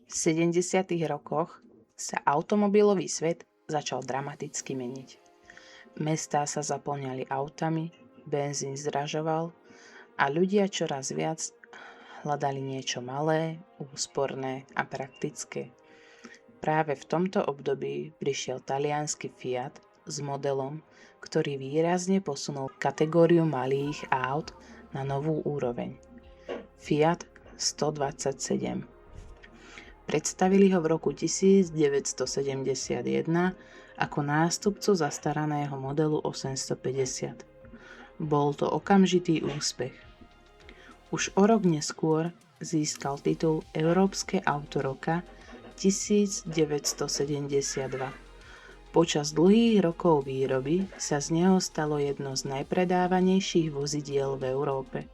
V 70. rokoch sa automobilový svet začal dramaticky meniť. Mestá sa zaplňali autami, benzín zdražoval a ľudia čoraz viac hľadali niečo malé, úsporné a praktické. Práve v tomto období prišiel taliansky Fiat s modelom, ktorý výrazne posunul kategóriu malých aut na novú úroveň. Fiat 127. Predstavili ho v roku 1971 ako nástupcu zastaraného modelu 850. Bol to okamžitý úspech. Už o rok neskôr získal titul Európske auto roka 1972. Počas dlhých rokov výroby sa z neho stalo jedno z najpredávanejších vozidiel v Európe.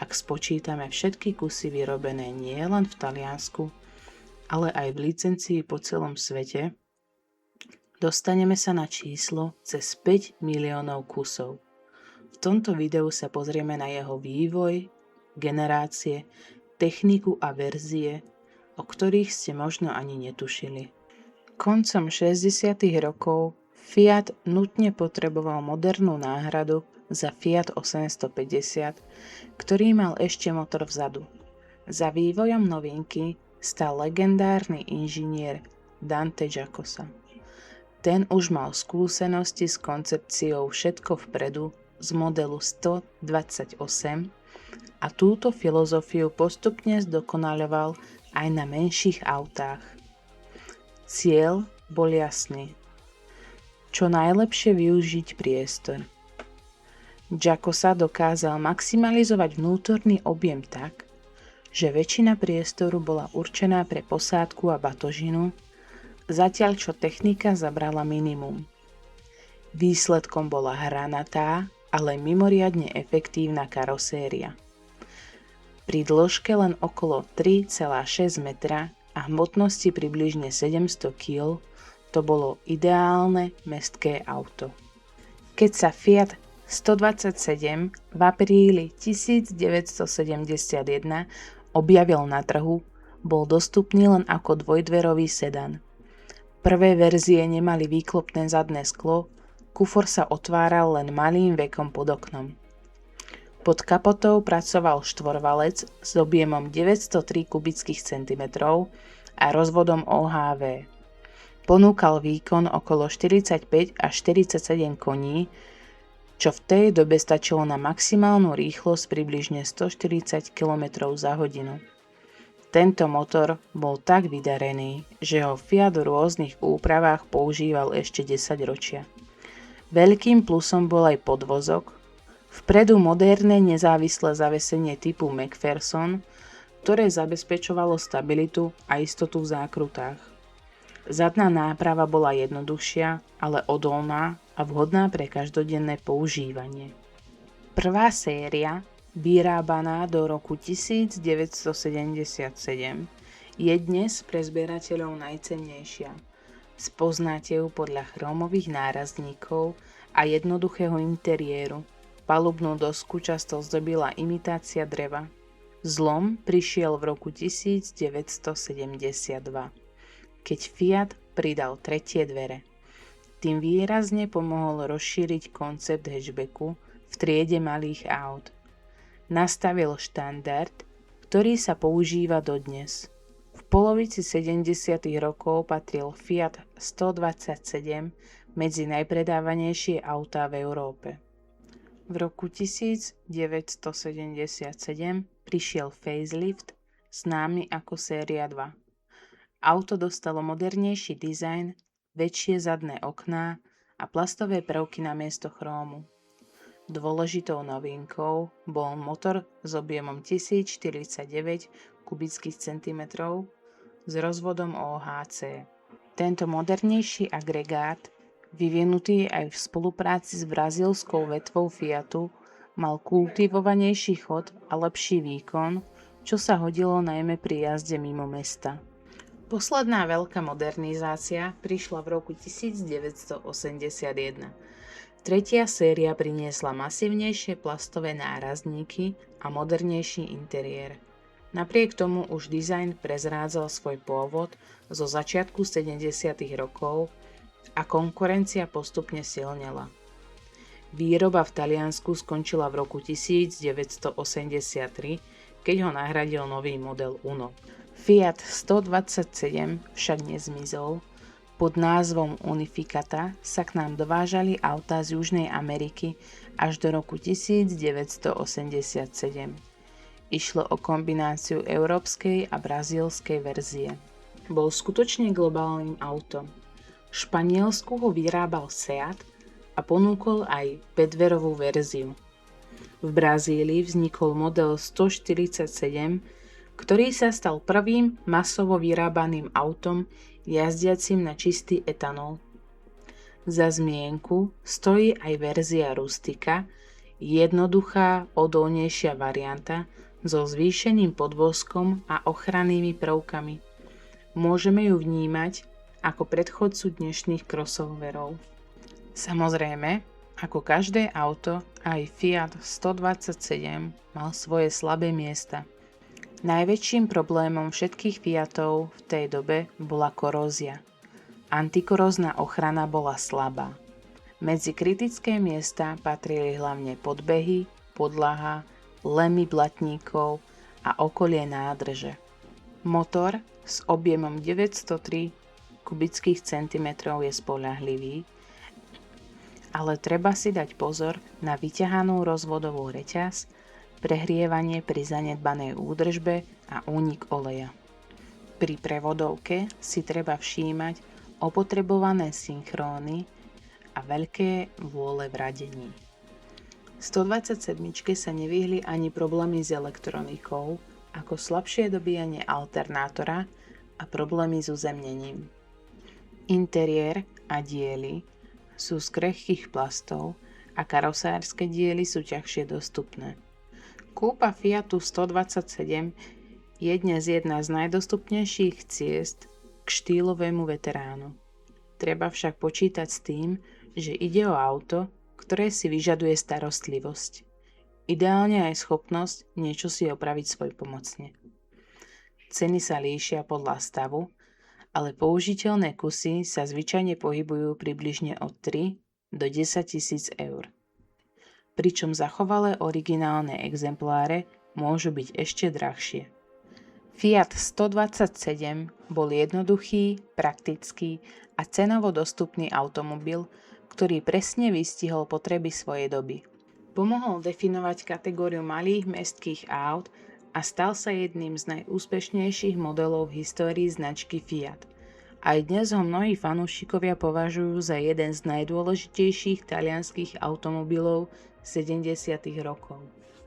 Ak spočítame všetky kusy vyrobené nielen v Taliansku, ale aj v licencii po celom svete, dostaneme sa na číslo cez 5 miliónov kusov. V tomto videu sa pozrieme na jeho vývoj, generácie, techniku a verzie, o ktorých ste možno ani netušili. Koncom 60. rokov Fiat nutne potreboval modernú náhradu za Fiat 850, ktorý mal ešte motor vzadu. Za vývojom novinky stal legendárny inžinier Dante Giacosa. Ten už mal skúsenosti s koncepciou všetko vpredu z modelu 128 a túto filozofiu postupne zdokonaľoval aj na menších autách. Cieľ bol jasný. Čo najlepšie využiť priestor. Giacosa dokázal maximalizovať vnútorný objem tak, že väčšina priestoru bola určená pre posádku a batožinu, zatiaľ čo technika zabrala minimum. Výsledkom bola hranatá, ale mimoriadne efektívna karoséria. Pri dĺžke len okolo 3,6 metra a hmotnosti približne 700 kg to bolo ideálne mestské auto. Keď sa Fiat 127 v apríli 1971 objavil na trhu, bol dostupný len ako dvojdverový sedan. Prvé verzie nemali výklopné zadné sklo, kufor sa otváral len malým vekom pod oknom. Pod kapotou pracoval štvorvalec s objemom 903 kubických centimetrov a rozvodom OHV. Ponúkal výkon okolo 45 až 47 koní, čo v tej dobe stačilo na maximálnu rýchlosť približne 140 km za hodinu. Tento motor bol tak vydarený, že ho Fiat v rôznych úpravách používal ešte 10 ročia. Veľkým plusom bol aj podvozok, vpredu moderné nezávislé zavesenie typu McPherson, ktoré zabezpečovalo stabilitu a istotu v zákrutách. Zadná náprava bola jednoduchšia, ale odolná a vhodná pre každodenné používanie. Prvá séria, vyrábaná do roku 1977, je dnes pre zberateľov najcennejšia. Spoznáte ju podľa chrómových nárazníkov a jednoduchého interiéru. Palubnú dosku často zdobila imitácia dreva. Zlom prišiel v roku 1972, keď Fiat pridal tretie dvere. Tým výrazne pomohol rozšíriť koncept hatchbacku v triede malých aut. Nastavil štandard, ktorý sa používa dodnes. V polovici 70. rokov patril Fiat 127 medzi najpredávanejšie autá v Európe. V roku 1977 prišiel facelift, známy ako séria 2. Auto dostalo modernejší dizajn, väčšie zadné okná a plastové prvky namiesto chrómu. Dôležitou novinkou bol motor s objemom 1049 kubických centimetrov s rozvodom OHC. Tento modernejší agregát, vyvinutý aj v spolupráci s brazílskou vetvou Fiatu, mal kultivovanejší chod a lepší výkon, čo sa hodilo najmä pri jazde mimo mesta. Posledná veľká modernizácia prišla v roku 1981. Tretia séria priniesla masívnejšie plastové nárazníky a modernejší interiér. Napriek tomu už dizajn prezrádzal svoj pôvod zo začiatku 70. rokov a konkurencia postupne silnela. Výroba v Taliansku skončila v roku 1983, keď ho nahradil nový model Uno. Fiat 127 však nezmizol. Pod názvom Unificata sa k nám dovážali autá z Južnej Ameriky až do roku 1987. Išlo o kombináciu európskej a brazílskej verzie. Bol skutočne globálnym autom. V Španielsku ho vyrábal Seat a ponúkol aj 5-dverovú verziu. V Brazílii vznikol model 147, ktorý sa stal prvým masovo vyrábaným autom jazdiacim na čistý etanol. Za zmienku stojí aj verzia Rustika, jednoduchá, odolnejšia varianta so zvýšeným podvozkom a ochrannými prvkami. Môžeme ju vnímať ako predchodcu dnešných crossoverov. Samozrejme, ako každé auto, aj Fiat 127 mal svoje slabé miesta. Najväčším problémom všetkých Fiatov v tej dobe bola korózia. Antikorózna ochrana bola slabá. Medzi kritické miesta patrili hlavne podbehy, podlaha, lemy blatníkov a okolie nádrže. Motor s objemom 903 kubických centimetrov je spoľahlivý, ale treba si dať pozor na vyťahanú rozvodovú reťaz, prehrievanie pri zanedbanej údržbe a únik oleja. Pri prevodovke si treba všímať opotrebované synchróny a veľké vôle v radení. 127 sa nevyhli ani problémy s elektronikou, ako slabšie dobíjanie alternátora a problémy s uzemnením. Interiér a diely sú z krehkých plastov a karosárske diely sú ťažšie dostupné. Kúpa Fiatu 127 je dnes jedna z najdostupnejších ciest k štýlovému veteránu. Treba však počítať s tým, že ide o auto, ktoré si vyžaduje starostlivosť. Ideálne aj schopnosť niečo si opraviť svojpomocne. Ceny sa líšia podľa stavu, ale použiteľné kusy sa zvyčajne pohybujú približne od 3 do 10 000 eur. Pričom zachovalé originálne exempláre môžu byť ešte drahšie. Fiat 127 bol jednoduchý, praktický a cenovo dostupný automobil, ktorý presne vystihol potreby svojej doby. Pomohol definovať kategóriu malých mestských aut a stal sa jedným z najúspešnejších modelov v histórii značky Fiat. Aj dnes ho mnohí fanúšikovia považujú za jeden z najdôležitejších talianskych automobilov 70. rokov.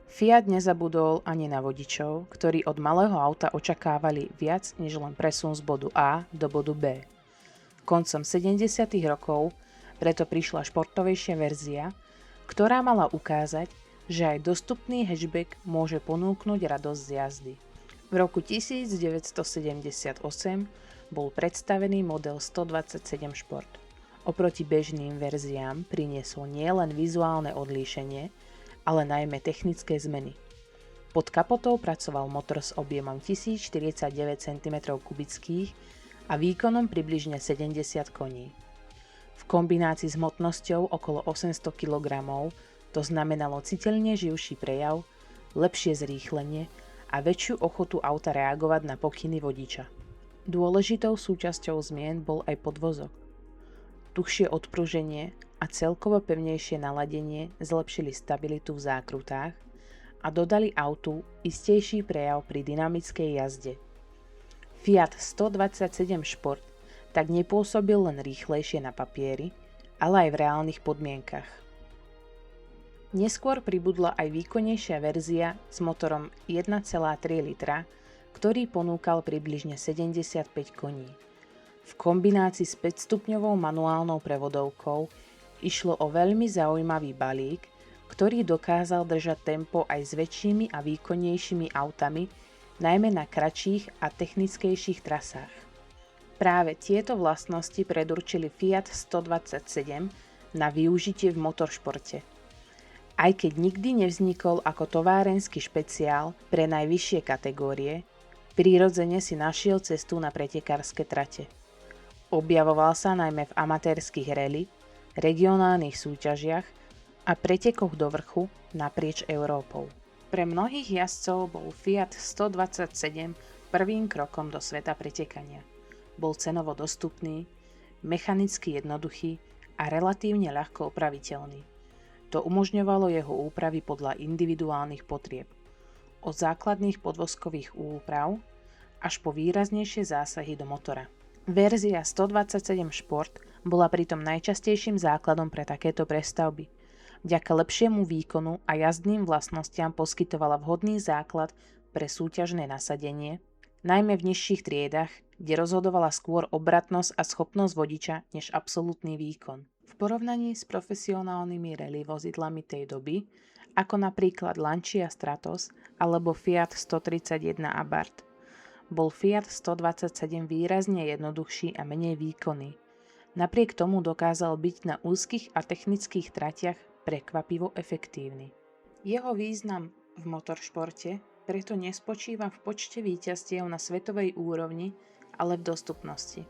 Fiat nezabudol ani na vodičov, ktorí od malého auta očakávali viac než len presun z bodu A do bodu B. Koncom 70. rokov preto prišla športovejšia verzia, ktorá mala ukázať, že aj dostupný hatchback môže ponúknuť radosť z jazdy. V roku 1978 bol predstavený model 127 Šport. Oproti bežným verziám priniesol nielen vizuálne odlíšenie, ale najmä technické zmeny. Pod kapotou pracoval motor s objemom 1049 cm3 a výkonom približne 70 koní. V kombinácii s hmotnosťou okolo 800 kg to znamenalo citeľne živší prejav, lepšie zrýchlenie a väčšiu ochotu auta reagovať na pokyny vodiča. Dôležitou súčasťou zmien bol aj podvozok. Tuhšie odpruženie a celkovo pevnejšie naladenie zlepšili stabilitu v zákrutách a dodali autu istejší prejav pri dynamickej jazde. Fiat 127 Šport tak nepôsobil len rýchlejšie na papieri, ale aj v reálnych podmienkach. Neskôr pribudla aj výkonnejšia verzia s motorom 1,3 litra, ktorý ponúkal približne 75 koní. V kombinácii s 5-stupňovou manuálnou prevodovkou išlo o veľmi zaujímavý balík, ktorý dokázal držať tempo aj s väčšími a výkonnejšími autami, najmä na kratších a technickejších trasách. Práve tieto vlastnosti predurčili Fiat 127 na využitie v motoršporte. Aj keď nikdy nevznikol ako továrenský špeciál pre najvyššie kategórie, prirodzene si našiel cestu na pretekárske trate. Objavoval sa najmä v amatérskych rally, regionálnych súťažiach a pretekoch do vrchu naprieč Európou. Pre mnohých jazdcov bol Fiat 127 prvým krokom do sveta pretekania. Bol cenovo dostupný, mechanicky jednoduchý a relatívne ľahko opraviteľný. To umožňovalo jeho úpravy podľa individuálnych potrieb. Od základných podvozkových úprav až po výraznejšie zásahy do motora. Verzia 127 Šport bola pritom najčastejším základom pre takéto prestavby. Vďaka lepšiemu výkonu a jazdným vlastnostiam poskytovala vhodný základ pre súťažné nasadenie, najmä v nižších triedach, kde rozhodovala skôr obratnosť a schopnosť vodiča než absolútny výkon. V porovnaní s profesionálnymi rally vozidlami tej doby, ako napríklad Lancia Stratos alebo Fiat 131 Abarth, bol Fiat 127 výrazne jednoduchší a menej výkonný. Napriek tomu dokázal byť na úzkych a technických tratiach prekvapivo efektívny. Jeho význam v motoršporte preto nespočíva v počte víťazstiev na svetovej úrovni, ale v dostupnosti.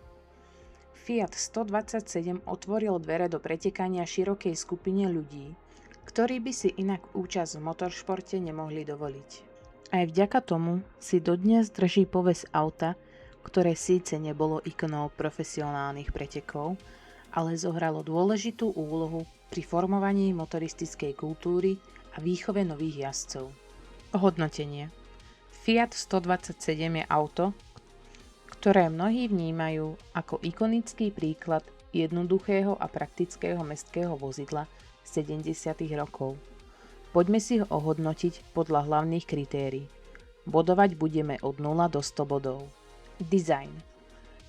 Fiat 127 otvoril dvere do pretekania širokej skupine ľudí, ktorí by si inak účasť v motoršporte nemohli dovoliť. Aj vďaka tomu si dodnes drží povesť auta, ktoré síce nebolo ikonou profesionálnych pretekov, ale zohralo dôležitú úlohu pri formovaní motoristickej kultúry a výchove nových jazdcov. Hodnotenie. Fiat 127 je auto, ktoré mnohí vnímajú ako ikonický príklad jednoduchého a praktického mestského vozidla 70. rokov. Poďme si ho ohodnotiť podľa hlavných kritérií. Bodovať budeme od 0 do 100 bodov. Design.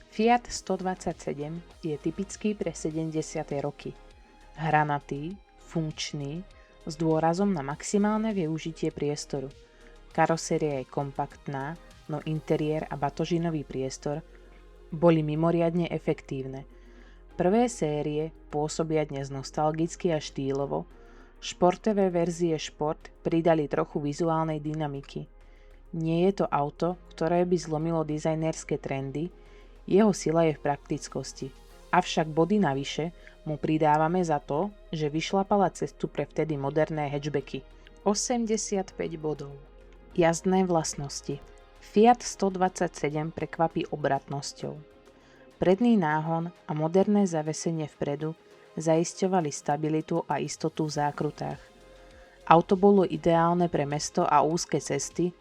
Fiat 127 je typický pre 70. roky. Hranatý, funkčný, s dôrazom na maximálne využitie priestoru. Karoséria je kompaktná, no interiér a batožinový priestor boli mimoriadne efektívne. Prvé série pôsobia dnes nostalgicky a štýlovo, športové verzie Šport pridali trochu vizuálnej dynamiky. Nie je to auto, ktoré by zlomilo dizajnerské trendy, jeho sila je v praktickosti. Avšak body navyše mu pridávame za to, že vyšlapala cestu pre vtedy moderné hatchbacky. 85 bodov. Jazdné vlastnosti. Fiat 127 prekvapí obratnosťou. Predný náhon a moderné zavesenie vpredu zaisťovali stabilitu a istotu v zákrutách. Auto bolo ideálne pre mesto a úzke cesty,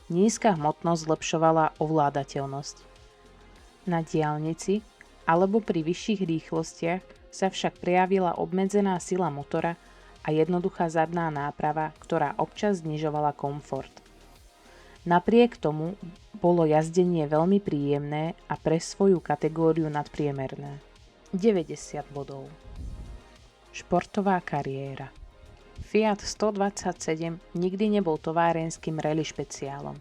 nízka hmotnosť zlepšovala ovládateľnosť. Na diaľnici alebo pri vyšších rýchlostiach sa však prejavila obmedzená sila motora a jednoduchá zadná náprava, ktorá občas znižovala komfort. Napriek tomu bolo jazdenie veľmi príjemné a pre svoju kategóriu nadpriemerné. 90 bodov. Športová kariéra. Fiat 127 nikdy nebol továrenským rally špeciálom.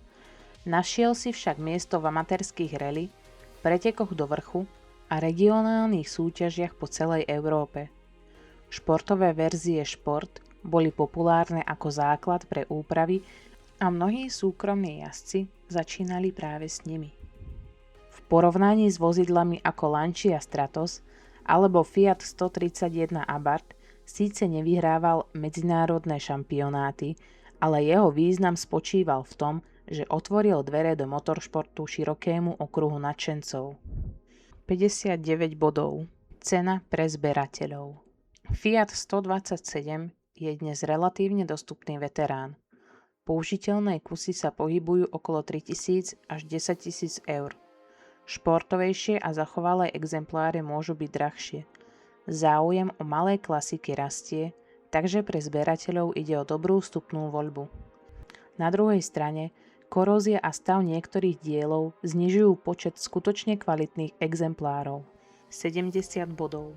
Našiel si však miesto v amatérskych rally, pretekoch do vrchu a regionálnych súťažiach po celej Európe. Športové verzie Šport boli populárne ako základ pre úpravy a mnohí súkromní jazdci začínali práve s nimi. V porovnaní s vozidlami ako Lancia Stratos alebo Fiat 131 Abarth síce nevyhrával medzinárodné šampionáty, ale jeho význam spočíval v tom, že otvoril dvere do motoršportu širokému okruhu nadšencov. 59 bodov. Cena pre zberateľov. Fiat 127 je dnes relatívne dostupný veterán. Použiteľné kusy sa pohybujú okolo 3000 až 10 000 eur. Športovejšie a zachovalé exempláre môžu byť drahšie. Záujem o malé klasiky rastie, takže pre zberateľov ide o dobrú vstupnú voľbu. Na druhej strane, korózia a stav niektorých dielov znižujú počet skutočne kvalitných exemplárov. 70 bodov.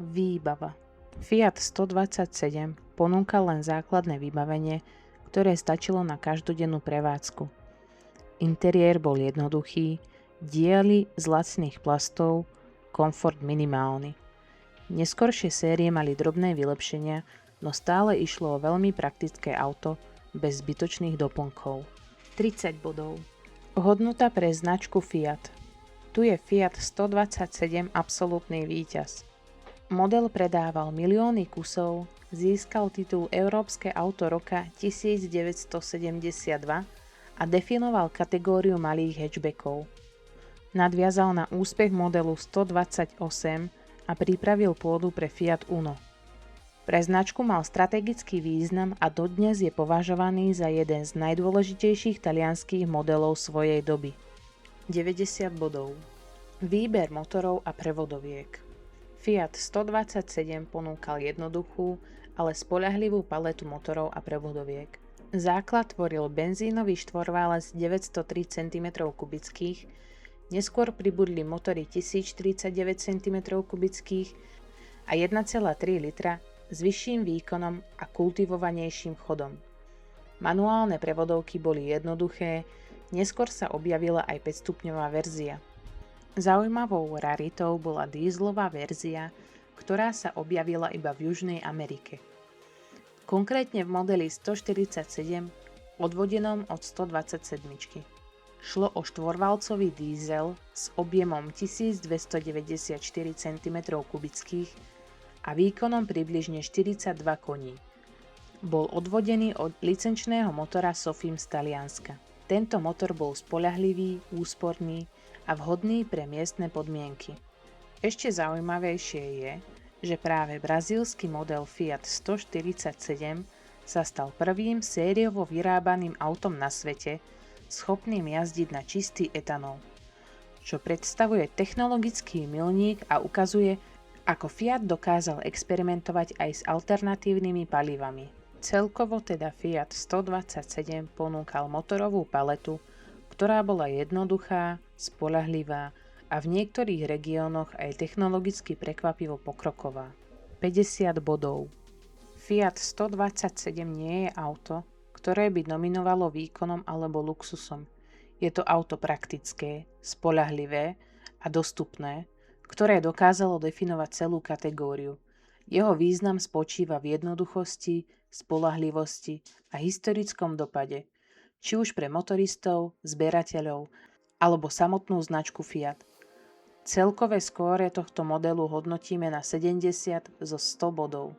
Výbava. Fiat 127 ponúka len základné vybavenie, ktoré stačilo na každodennú prevádzku. Interiér bol jednoduchý, diely z lacných plastov, komfort minimálny. Neskoršie série mali drobné vylepšenia, no stále išlo o veľmi praktické auto bez zbytočných doplnkov. 30 bodov. Hodnota pre značku Fiat. Tu je Fiat 127 absolútny víťaz. Model predával milióny kusov, získal titul Európske auto roka 1972 a definoval kategóriu malých hatchbackov. Nadviazal na úspech modelu 128 a pripravil pôdu pre Fiat Uno. Pre značku mal strategický význam a dodnes je považovaný za jeden z najdôležitejších talianskych modelov svojej doby. 90 bodov. Výber motorov a prevodoviek. Fiat 127 ponúkal jednoduchú, ale spoľahlivú paletu motorov a prevodoviek. Základ tvoril benzínový štvorválec 903 cm3, neskôr pribudli motory 1049 cm3 a 1,3 litra s vyšším výkonom a kultivovanejším chodom. Manuálne prevodovky boli jednoduché, neskôr sa objavila aj 5-stupňová verzia. Zaujímavou raritou bola dízlová verzia, ktorá sa objavila iba v Južnej Amerike. Konkrétne v modeli 147, odvodenom od 127. Šlo o štvorvalcový dízel s objemom 1294 cm3 a výkonom približne 42 koní. Bol odvodený od licenčného motora Sofim z Talianska. Tento motor bol spoľahlivý, úsporný a vhodný pre miestne podmienky. Ešte zaujímavejšie je, že práve brazílsky model Fiat 147 sa stal prvým sériovo vyrábaným autom na svete, schopným jazdiť na čistý etanol, čo predstavuje technologický milník a ukazuje, ako Fiat dokázal experimentovať aj s alternatívnymi palivami. Celkovo teda Fiat 127 ponúkal motorovú paletu, ktorá bola jednoduchá, spoľahlivá a v niektorých regiónoch aj technologicky prekvapivo pokroková. 50 bodov. Fiat 127 nie je auto, ktoré by nominovalo výkonom alebo luxusom. Je to auto praktické, spoľahlivé a dostupné, ktoré dokázalo definovať celú kategóriu. Jeho význam spočíva v jednoduchosti, spoľahlivosti a historickom dopade, či už pre motoristov, zberateľov alebo samotnú značku Fiat. Celkové skóre tohto modelu hodnotíme na 70 zo 100 bodov.